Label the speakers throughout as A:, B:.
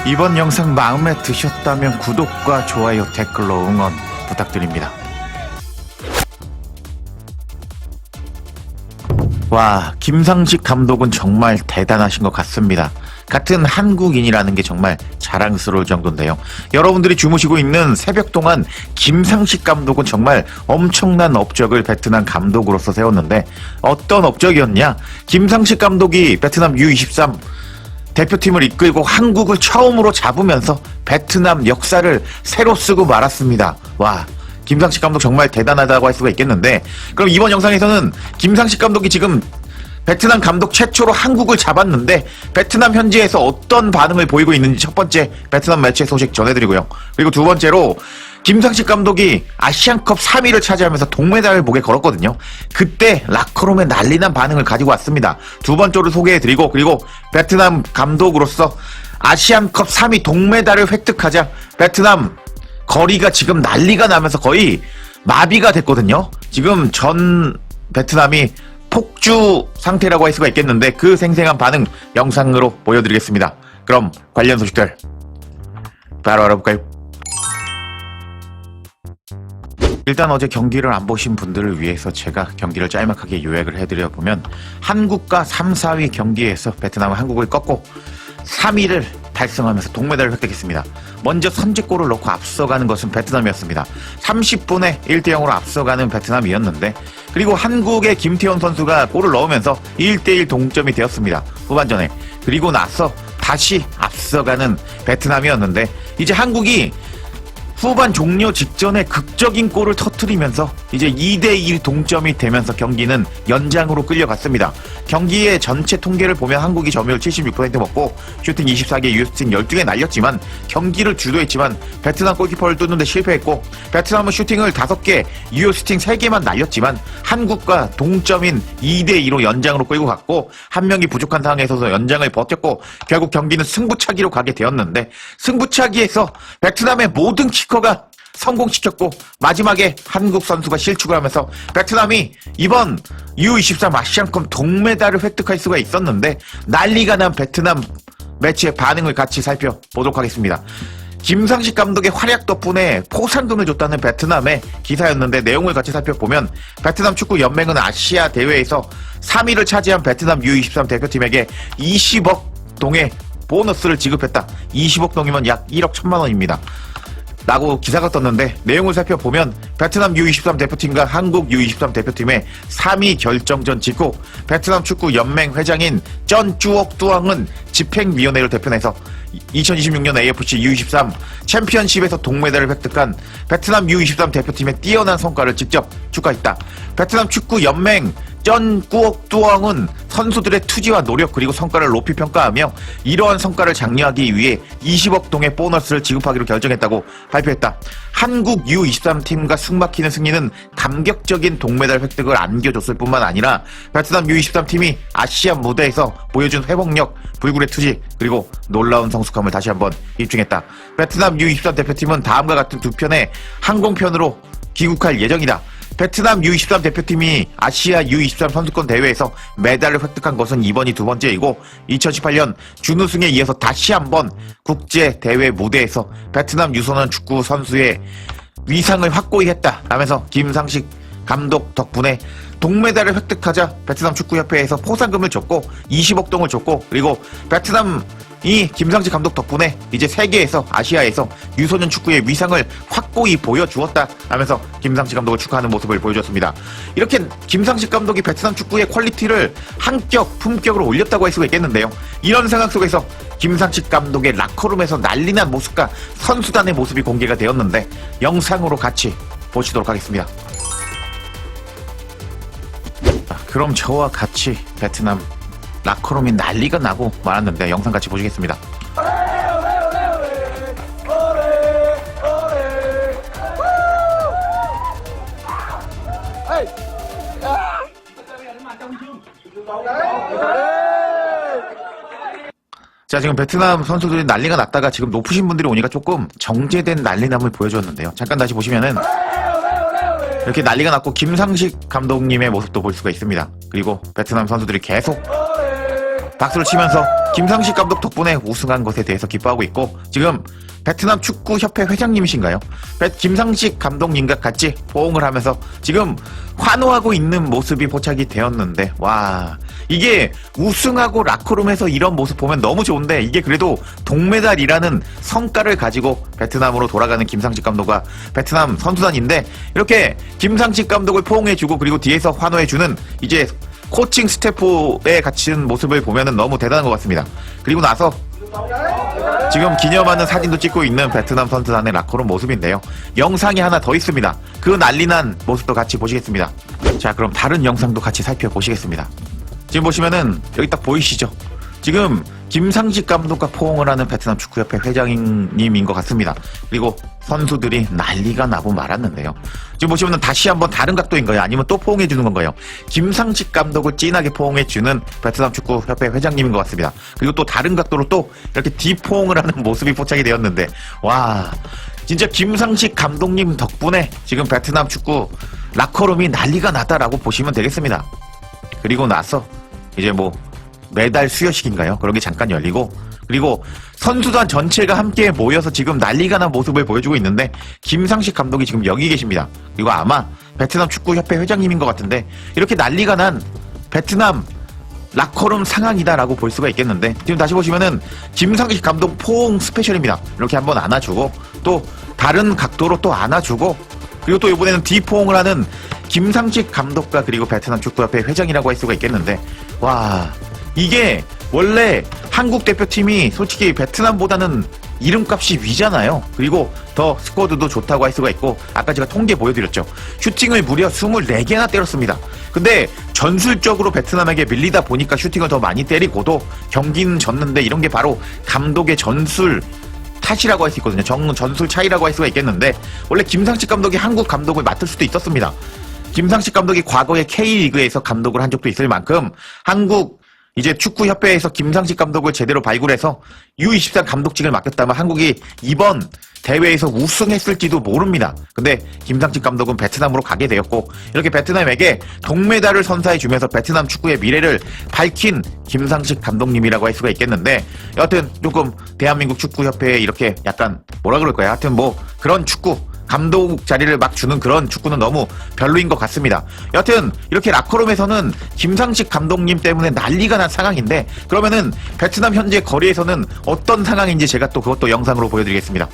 A: 이번 영상 마음에 드셨다면 구독과 좋아요, 댓글로 응원 부탁드립니다. 와, 김상식 감독은 정말 대단하신 것 같습니다. 같은 한국인이라는 게 정말 자랑스러울 정도인데요. 여러분들이 주무시고 있는 새벽 동안 김상식 감독은 정말 엄청난 업적을 베트남 감독으로서 세웠는데 어떤 업적이었냐? 김상식 감독이 베트남 U23 대표팀을 이끌고 한국을 처음으로 잡으면서 베트남 역사를 새로 쓰고 말았습니다. 와, 김상식 감독 정말 대단하다고 할 수가 있겠는데, 그럼 이번 영상에서는 김상식 감독이 지금 베트남 감독 최초로 한국을 잡았는데 베트남 현지에서 어떤 반응을 보이고 있는지 첫 번째 베트남 매체 소식 전해드리고요. 그리고 두 번째로 김상식 감독이 아시안컵 3위를 차지하면서 동메달을 목에 걸었거든요. 그때 라커룸에 난리난 반응을 가지고 왔습니다. 두 번째로 소개해드리고, 그리고 베트남 감독으로서 아시안컵 3위 동메달을 획득하자 베트남 거리가 지금 난리가 나면서 거의 마비가 됐거든요. 지금 전 베트남이 폭주 상태라고 할 수가 있겠는데 그 생생한 반응 영상으로 보여드리겠습니다. 그럼 관련 소식들 바로 알아볼까요? 일단 어제 경기를 안 보신 분들을 위해서 제가 경기를 짤막하게 요약을 해드려보면, 한국과 3, 4위 경기에서 베트남은 한국을 꺾고 3위를 달성하면서 동메달을 획득했습니다. 먼저 선제골을 넣고 앞서가는 것은 베트남이었습니다. 30분에 1대0으로 앞서가는 베트남이었는데, 그리고 한국의 김태현 선수가 골을 넣으면서 1대1 동점이 되었습니다. 후반전에. 그리고 나서 다시 앞서가는 베트남이었는데, 이제 한국이 후반 종료 직전에 극적인 골을 터뜨리면서 이제 2대2 동점이 되면서 경기는 연장으로 끌려갔습니다. 경기의 전체 통계를 보면 한국이 점유율 76% 먹고 슈팅 24개, 유효슈팅 12개 날렸지만 경기를 주도했지만 베트남 골키퍼를 뚫는데 실패했고, 베트남은 슈팅을 5개, 유효슈팅 3개만 날렸지만 한국과 동점인 2대2로 연장으로 끌고 갔고, 한 명이 부족한 상황에서도 연장을 버텼고 결국 경기는 승부차기로 가게 되었는데, 승부차기에서 베트남의 모든 키커가 성공시켰고 마지막에 한국 선수가 실축을 하면서 베트남이 이번 U23 아시안컵 동메달을 획득할 수가 있었는데, 난리가 난 베트남 매체의 반응을 같이 살펴보도록 하겠습니다. 김상식 감독의 활약 덕분에 포상금을 줬다는 베트남의 기사였는데, 내용을 같이 살펴보면 베트남 축구 연맹은 아시아 대회에서 3위를 차지한 베트남 U23 대표팀에게 20억 동의 보너스를 지급했다. 20억 동이면 약 1억 1천만 원입니다. 라고 기사가 떴는데, 내용을 살펴보면 베트남 U23 대표팀과 한국 U23 대표팀의 3위 결정전 직후 베트남 축구 연맹 회장인 쩐 쭈옥 뚜앙은 집행위원회를 대표해서 2026년 AFC U23 챔피언십에서 동메달을 획득한 베트남 U23 대표팀의 뛰어난 성과를 직접 축하했다. 베트남 축구 연맹 쩐 꾸옥 뚜엉은 선수들의 투지와 노력 그리고 성과를 높이 평가하며 이러한 성과를 장려하기 위해 20억 동의 보너스를 지급하기로 결정했다고 발표했다. 한국 U23 팀과 숨막히는 승리는 감격적인 동메달 획득을 안겨줬을 뿐만 아니라 베트남 U23 팀이 아시안 무대에서 보여준 회복력, 불굴의 투지 그리고 놀라운 성숙함을 다시 한번 입증했다. 베트남 U23 대표팀은 다음과 같은 두 편의 항공편으로 귀국할 예정이다. 베트남 U23 대표팀이 아시아 U23 선수권 대회에서 메달을 획득한 것은 이번이 두 번째이고, 2018년 준우승에 이어서 다시 한번 국제 대회 무대에서 베트남 유소년 축구 선수의 위상을 확고히 했다 라면서 김상식 감독 덕분에 동메달을 획득하자 베트남 축구협회에서 포상금을 줬고 20억 동을 줬고, 그리고 베트남이 김상식 감독 덕분에 이제 세계에서 아시아에서 유소년 축구의 위상을 확고히 보여주었다 하면서 김상식 감독을 축하하는 모습을 보여줬습니다. 이렇게 김상식 감독이 베트남 축구의 퀄리티를 한격 품격으로 올렸다고 할 수가 있겠는데요. 이런 상황 속에서 김상식 감독의 라커룸에서 난리난 모습과 선수단의 모습이 공개가 되었는데, 영상으로 같이 보시도록 하겠습니다. 그럼 저와 같이 베트남 라커룸이 난리가 나고 말았는데 영상 같이 보시겠습니다. 자, 지금 베트남 선수들이 난리가 났다가 지금 높으신 분들이 오니까 조금 정제된 난리남을 보여줬는데요. 잠깐 다시 보시면은 이렇게 난리가 났고 김상식 감독님의 모습도 볼 수가 있습니다. 그리고 베트남 선수들이 계속 박수를 치면서 김상식 감독 덕분에 우승한 것에 대해서 기뻐하고 있고, 지금 베트남 축구협회 회장님이신가요? 김상식 감독님과 같이 포옹을 하면서 지금 환호하고 있는 모습이 포착이 되었는데, 와, 이게 우승하고 라커룸에서 이런 모습 보면 너무 좋은데, 이게 그래도 동메달이라는 성과를 가지고 베트남으로 돌아가는 김상식 감독과 베트남 선수단인데, 이렇게 김상식 감독을 포옹해주고 그리고 뒤에서 환호해주는 이제 코칭 스태프에 갇힌 모습을 보면은 너무 대단한 것 같습니다. 그리고 나서 지금 기념하는 사진도 찍고 있는 베트남 선수단의 라커룸 모습인데요. 영상이 하나 더 있습니다. 그 난리난 모습도 같이 보시겠습니다. 자, 그럼 다른 영상도 같이 살펴보시겠습니다. 지금 보시면은 여기 딱 보이시죠? 지금 김상식 감독과 포옹을 하는 베트남 축구협회 회장님인 것 같습니다. 그리고 선수들이 난리가 나고 말았는데요. 지금 보시면은 다시 한번 다른 각도인 거예요? 아니면 또 포옹해주는 건가요? 김상식 감독을 진하게 포옹해주는 베트남 축구협회 회장님인 것 같습니다. 그리고 또 다른 각도로 또 이렇게 뒤포옹을 하는 모습이 포착이 되었는데, 와, 진짜 김상식 감독님 덕분에 지금 베트남 축구 라커룸이 난리가 났다라고 보시면 되겠습니다. 그리고 나서 이제 뭐 메달 수여식인가요? 그런 게 잠깐 열리고, 그리고 선수단 전체가 함께 모여서 지금 난리가 난 모습을 보여주고 있는데, 김상식 감독이 지금 여기 계십니다. 그리고 아마 베트남 축구협회 회장님인 것 같은데, 이렇게 난리가 난 베트남 라커룸 상황이다라고 볼 수가 있겠는데, 지금 다시 보시면은 김상식 감독 포옹 스페셜입니다. 이렇게 한번 안아주고, 또 다른 각도로 또 안아주고, 그리고 또 이번에는 뒤포옹을 하는 김상식 감독과 그리고 베트남 축구협회 회장이라고 할 수가 있겠는데, 와, 이게 원래 한국 대표팀이 솔직히 베트남보다는 이름값이 위잖아요. 그리고 더 스쿼드도 좋다고 할 수가 있고, 아까 제가 통계 보여드렸죠. 슈팅을 무려 24개나 때렸습니다. 근데 전술적으로 베트남에게 밀리다 보니까 슈팅을 더 많이 때리고도 경기는 졌는데, 이런 게 바로 감독의 전술 탓이라고 할 수 있거든요. 전술 차이라고 할 수가 있겠는데, 원래 김상식 감독이 한국 감독을 맡을 수도 있었습니다. 김상식 감독이 과거에 K리그에서 감독을 한 적도 있을 만큼 한국 이제 축구협회에서 김상식 감독을 제대로 발굴해서 U23 감독직을 맡겼다면 한국이 이번 대회에서 우승했을지도 모릅니다. 근데 김상식 감독은 베트남으로 가게 되었고, 이렇게 베트남에게 동메달을 선사해주면서 베트남 축구의 미래를 밝힌 김상식 감독님이라고 할 수가 있겠는데, 여하튼 조금 대한민국 축구협회에 이렇게 약간 뭐라 그럴까요? 하여튼 뭐 그런 축구, 감독 자리를 막 주는 그런 축구는 너무 별로인 것 같습니다. 여하튼 이렇게 라커룸에서는 김상식 감독님 때문에 난리가 난 상황인데, 그러면은 베트남 현재 거리에서는 어떤 상황인지 제가 또 그것도 영상으로 보여드리겠습니다.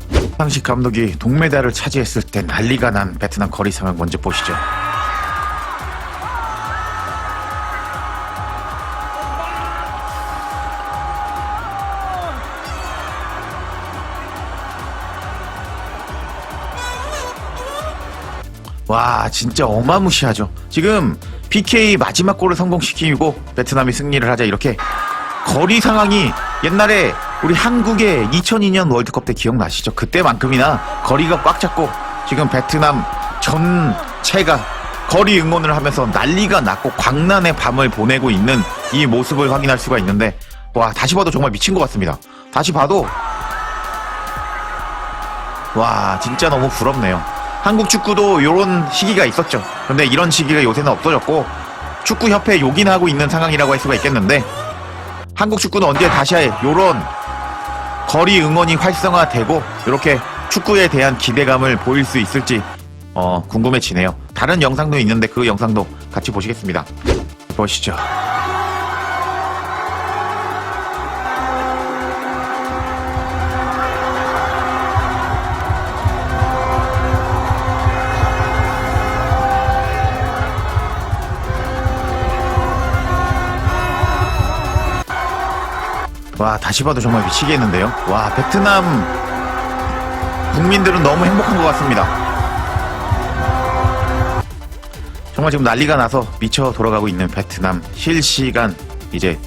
A: 김상식 감독이 동메달을 차지했을 때 난리가 난 베트남 거리 상황 먼저 보시죠. 와, 진짜 어마무시하죠. 지금 PK 마지막 골을 성공시키고 베트남이 승리를 하자, 이렇게 거리 상황이 옛날에 우리 한국의 2002년 월드컵 때 기억나시죠? 그때만큼이나 거리가 꽉 찼고, 지금 베트남 전체가 거리 응원을 하면서 난리가 났고 광란의 밤을 보내고 있는 이 모습을 확인할 수가 있는데, 와, 다시 봐도 정말 미친 것 같습니다. 다시 봐도 와, 진짜 너무 부럽네요. 한국 축구도 이런 시기가 있었죠. 근데 이런 시기가 요새는 없어졌고, 축구협회 요긴하고 있는 상황이라고 할 수가 있겠는데, 한국 축구는 언제 다시 이런 거리 응원이 활성화되고 이렇게 축구에 대한 기대감을 보일 수 있을지 궁금해지네요. 다른 영상도 있는데 그 영상도 같이 보시겠습니다. 보시죠. 와, 다시 봐도 정말 미치겠는데요. 와, 베트남 국민들은 너무 행복한 것 같습니다. 정말 지금 난리가 나서 미쳐 돌아가고 있는 베트남, 실시간 이제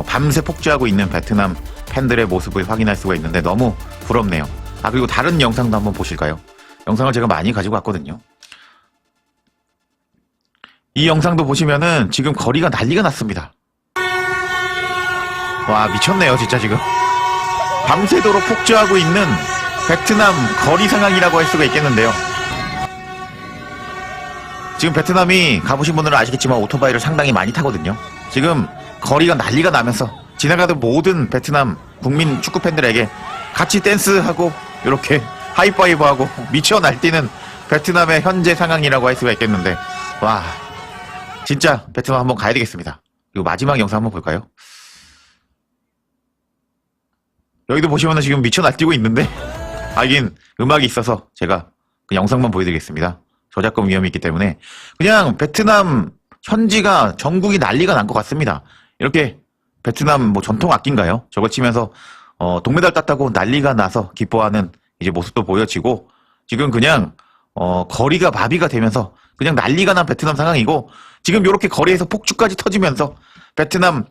A: 밤새 폭주하고 있는 베트남 팬들의 모습을 확인할 수가 있는데 너무 부럽네요. 아, 그리고 다른 영상도 한번 보실까요? 영상을 제가 많이 가지고 왔거든요. 이 영상도 보시면은 지금 거리가 난리가 났습니다. 와, 미쳤네요, 진짜 지금. 밤새도록 폭주하고 있는 베트남 거리 상황이라고 할 수가 있겠는데요. 지금 베트남이 가보신 분들은 아시겠지만 오토바이를 상당히 많이 타거든요. 지금 거리가 난리가 나면서 지나가던 모든 베트남 국민 축구 팬들에게 같이 댄스하고 이렇게 하이파이브하고 미쳐 날뛰는 베트남의 현재 상황이라고 할 수가 있겠는데, 와, 진짜 베트남 한번 가야 되겠습니다. 그리고 마지막 영상 한번 볼까요? 여기도 보시면은 지금 미쳐 날뛰고 있는데, 하긴 음악이 있어서 제가 그 영상만 보여드리겠습니다. 저작권 위험이 있기 때문에. 그냥 베트남 현지가 전국이 난리가 난 것 같습니다. 이렇게 베트남 뭐 전통 악기인가요? 저걸 치면서 동메달 땄다고 난리가 나서 기뻐하는 이제 모습도 보여지고, 지금 그냥 거리가 마비가 되면서 그냥 난리가 난 베트남 상황이고, 지금 이렇게 거리에서 폭죽까지 터지면서 베트남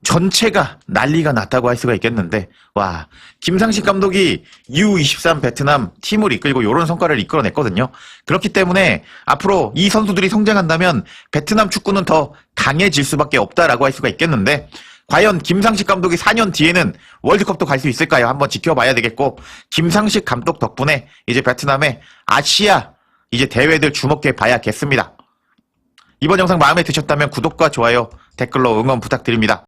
A: 전체가 난리가 났다고 할 수가 있겠는데, 와, 김상식 감독이 U23 베트남 팀을 이끌고 이런 성과를 이끌어냈거든요. 그렇기 때문에 앞으로 이 선수들이 성장한다면 베트남 축구는 더 강해질 수밖에 없다라고 할 수가 있겠는데, 과연 김상식 감독이 4년 뒤에는 월드컵도 갈 수 있을까요? 한번 지켜봐야 되겠고, 김상식 감독 덕분에 이제 베트남의 아시아 이제 대회들 주목해 봐야겠습니다. 이번 영상 마음에 드셨다면 구독과 좋아요, 댓글로 응원 부탁드립니다.